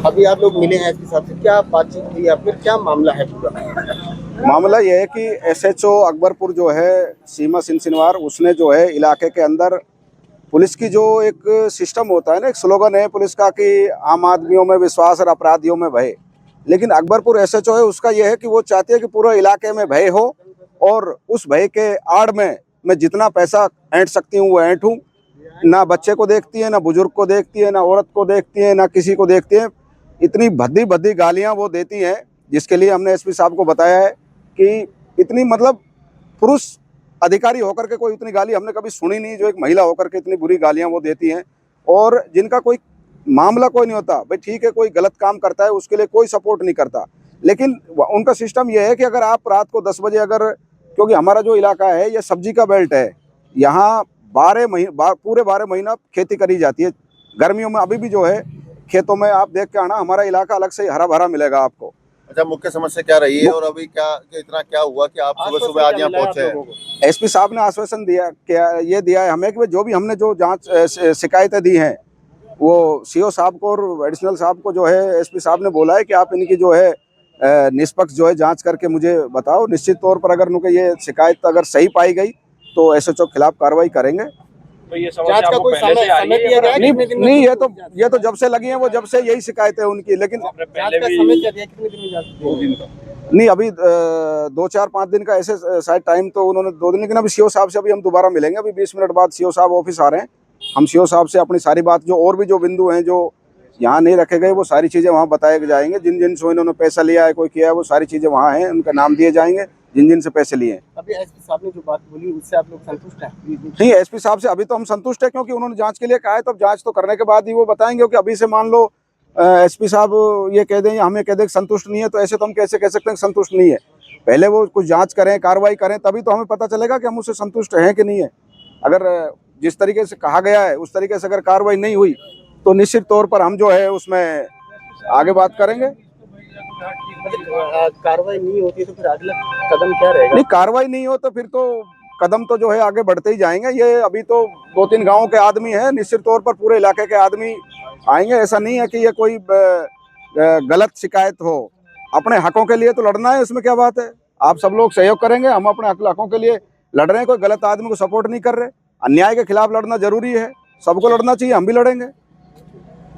अभी आप लोग मिले हैं एसपी साहब से, क्या बातचीत हुई या फिर क्या मामला है पूरा? मामला यह है कि एसएचओ अकबरपुर जो है सीमा सिनसिनवार, उसने जो है इलाके के अंदर पुलिस की जो एक सिस्टम होता है ना, एक स्लोगन है पुलिस का कि आम आदमियों में विश्वास और अपराधियों में भय। लेकिन अकबरपुर एसएचओ है, उसका यह है कि वो चाहती है कि पूरे इलाके में भय हो और उस भय के आड़ में मैं जितना पैसा ऐंठ सकती हूँ वो ऐंठूँ। ना बच्चे को देखती है, ना बुजुर्ग को देखती है, ना औरत को देखती है, ना किसी को देखती है। इतनी भद्दी भद्दी गालियाँ वो देती हैं, जिसके लिए हमने एसपी साहब को बताया है कि इतनी मतलब पुरुष अधिकारी होकर के कोई इतनी गाली हमने कभी सुनी नहीं, जो एक महिला होकर के इतनी बुरी गालियां वो देती हैं। और जिनका कोई मामला कोई नहीं होता, भाई ठीक है कोई गलत काम करता है उसके लिए कोई सपोर्ट नहीं करता, लेकिन उनका सिस्टम ये है कि अगर आप रात को 10 बजे अगर, क्योंकि हमारा जो इलाका है ये सब्जी का बेल्ट है, यहाँ 12 महीने पूरे 12 महीना खेती करी जाती है। गर्मियों में अभी भी जो है खेतों में आप देख के आना, हमारा इलाका अलग से हरा भरा मिलेगा आपको। अच्छा, मुख्य समस्या क्या रही है और अभी क्या इतना क्या हुआ कि आप सुबह सुबह आज यहाँ पहुंचे हैं? एसपी साहब ने आश्वासन दिया, क्या ये दिया है हमें कि जो भी हमने जो जांच शिकायतें दी हैं वो सीओ साहब को और एडिशनल साहब को जो है एसपी साहब ने बोला है कि आप इनकी जो है निष्पक्ष जो है जांच करके मुझे बताओ। निश्चित तौर पर अगर उनके ये शिकायत अगर सही पाई गई तो एसएचओ खिलाफ कार्रवाई करेंगे। तो ये जांच का कोई समय दिया गया है? नहीं, ये तो जब से लगी है वो जब से यही शिकायत है उनकी, लेकिन जांच का समय क्या दिया, कितने दिन में जांच? 2 दिन का नहीं, अभी 2-4-5 दिन का ऐसे शायद टाइम तो उन्होंने 2 दिन, लेकिन अभी सीओ साहब से अभी हम दोबारा मिलेंगे। अभी 20 मिनट बाद सीओ साहब ऑफिस आ रहे हैं, हम सीओ साहब से अपनी सारी बात, जो और भी जो बिंदु हैं जो यहाँ नहीं रखे गए, वो सारी चीज़ें वहाँ बताए जाएंगे। जिन जिन से इन्होंने पैसा लिया है, कोई किया है, वो सारी चीज़ें वहाँ हैं, उनका नाम दिए जाएंगे जिन जिन से पैसे लिए हैं। अभी एसपी साहब ने जो बात बोली उससे आप लोग संतुष्ट हैं? नहीं, एसपी साहब से अभी तो हम संतुष्ट हैं, क्योंकि उन्होंने जांच के लिए कहा है, तो जांच तो करने के बाद ही वो बताएंगे। क्योंकि अभी से मान लो एसपी साहब ये कह दें या हमें कह दें संतुष्ट नहीं है, तो ऐसे तो हम कैसे कह सकते हैं संतुष्ट नहीं है। पहले वो कुछ जांच करें, कार्रवाई करें, तभी तो हमें पता चलेगा कि हम उससे संतुष्ट हैं कि नहीं है। अगर जिस तरीके से कहा गया है उस तरीके से अगर कार्रवाई नहीं हुई तो निश्चित तौर पर हम जो है उसमें आगे बात करेंगे। कार्रवाई नहीं होती तो फिर अगला कदम क्या रहेगा? नहीं, कार्रवाई नहीं हो तो फिर तो कदम तो जो है आगे बढ़ते ही जाएंगे। ये अभी तो 2-3 गांवों के आदमी हैं, निश्चित तौर पर पूरे इलाके के आदमी आएंगे। ऐसा नहीं है कि ये कोई गलत शिकायत हो। अपने हकों के लिए तो लड़ना है, इसमें क्या बात है। आप सब लोग सहयोग करेंगे, हम अपने हकों के लिए लड़ रहे हैं, कोई गलत आदमी को सपोर्ट नहीं कर रहे। अन्याय के खिलाफ लड़ना जरूरी है, सबको लड़ना चाहिए, हम भी लड़ेंगे।